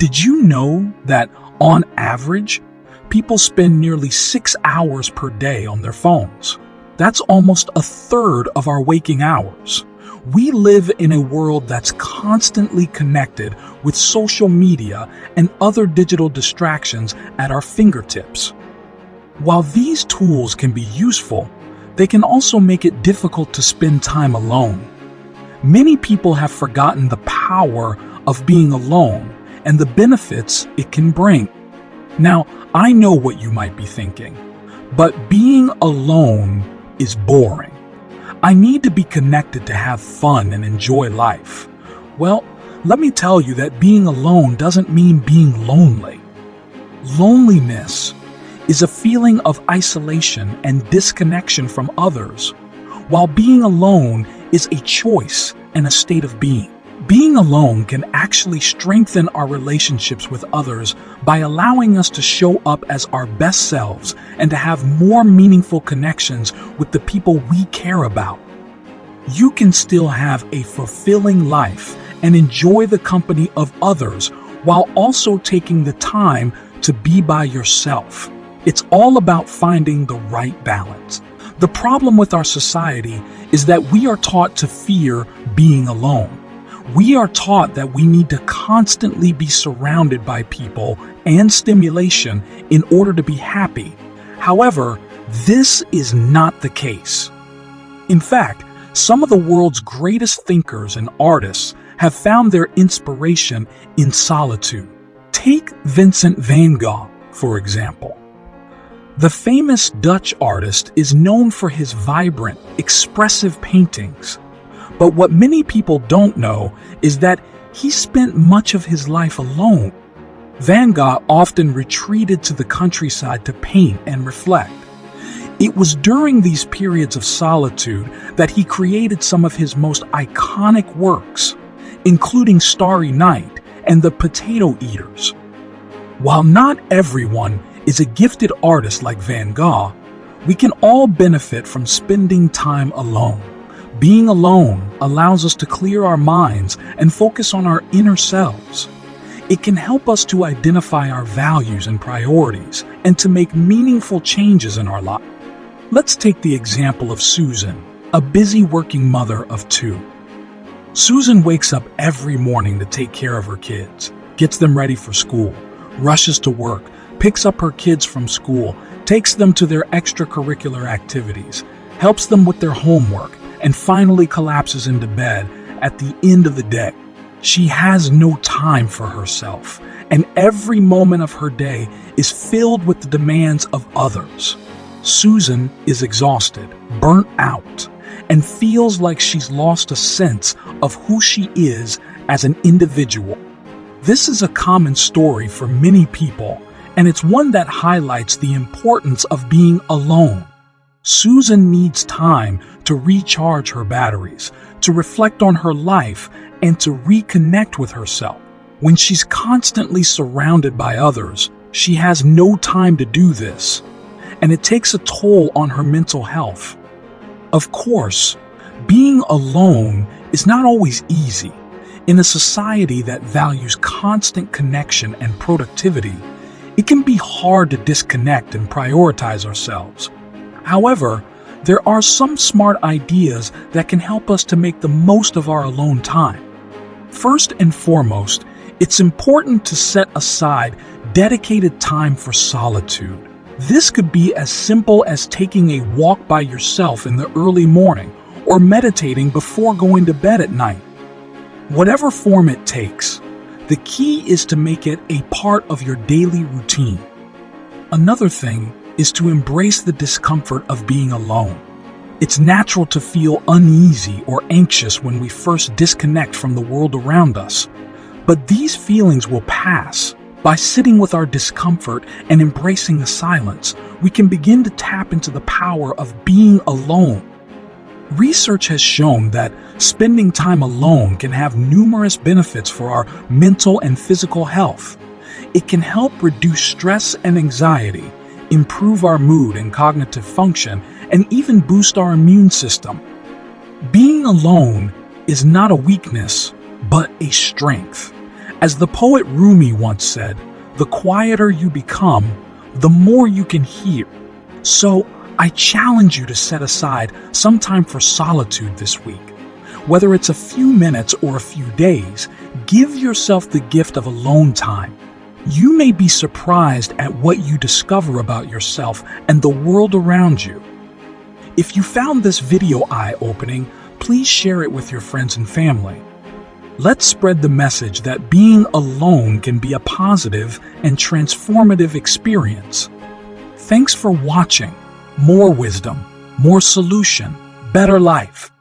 Did you know that, on average, people spend nearly 6 hours per day on their phones? That's almost a third of our waking hours. We live in a world that's constantly connected with social media and other digital distractions at our fingertips. While these tools can be useful, they can also make it difficult to spend time alone. Many people have forgotten the power of being alone and the benefits it can bring. Now, I know what you might be thinking, but being alone is boring. I need to be connected to have fun and enjoy life. Well, let me tell you that being alone doesn't mean being lonely. Loneliness is a feeling of isolation and disconnection from others, while being alone is a choice and a state of being. Being alone can actually strengthen our relationships with others by allowing us to show up as our best selves and to have more meaningful connections with the people we care about. You can still have a fulfilling life and enjoy the company of others while also taking the time to be by yourself. It's all about finding the right balance. The problem with our society is that we are taught to fear being alone. We are taught that we need to constantly be surrounded by people and stimulation in order to be happy. However, this is not the case. In fact, some of the world's greatest thinkers and artists have found their inspiration in solitude. Take Vincent van Gogh, for example. The famous Dutch artist is known for his vibrant, expressive paintings. But what many people don't know is that he spent much of his life alone. Van Gogh often retreated to the countryside to paint and reflect. It was during these periods of solitude that he created some of his most iconic works, including Starry Night and The Potato Eaters. While not everyone is a gifted artist like Van Gogh, we can all benefit from spending time alone. Being alone allows us to clear our minds and focus on our inner selves. It can help us to identify our values and priorities and to make meaningful changes in our life. Let's take the example of Susan, a busy working mother of 2. Susan wakes up every morning to take care of her kids, gets them ready for school, rushes to work, picks up her kids from school, takes them to their extracurricular activities, helps them with their homework, and finally collapses into bed at the end of the day. She has no time for herself, and every moment of her day is filled with the demands of others. Susan is exhausted, burnt out, and feels like she's lost a sense of who she is as an individual. This is a common story for many people, and it's one that highlights the importance of being alone. Susan needs time to recharge her batteries, to reflect on her life, and to reconnect with herself. When she's constantly surrounded by others, she has no time to do this, and it takes a toll on her mental health. Of course, being alone is not always easy. In a society that values constant connection and productivity, it can be hard to disconnect and prioritize ourselves. However, there are some smart ideas that can help us to make the most of our alone time. First and foremost, it's important to set aside dedicated time for solitude. This could be as simple as taking a walk by yourself in the early morning or meditating before going to bed at night. Whatever form it takes, the key is to make it a part of your daily routine. Another thing is to embrace the discomfort of being alone. It's natural to feel uneasy or anxious when we first disconnect from the world around us. But these feelings will pass. By sitting with our discomfort and embracing the silence, we can begin to tap into the power of being alone. Research has shown that spending time alone can have numerous benefits for our mental and physical health. It can help reduce stress and anxiety, improve our mood and cognitive function, and even boost our immune system. Being alone is not a weakness, but a strength. As the poet Rumi once said, the quieter you become, the more you can hear. So, I challenge you to set aside some time for solitude this week. Whether it's a few minutes or a few days, give yourself the gift of alone time. You may be surprised at what you discover about yourself and the world around you. If you found this video eye-opening, please share it with your friends and family. Let's spread the message that being alone can be a positive and transformative experience. Thanks for watching. More wisdom, more solution, better life.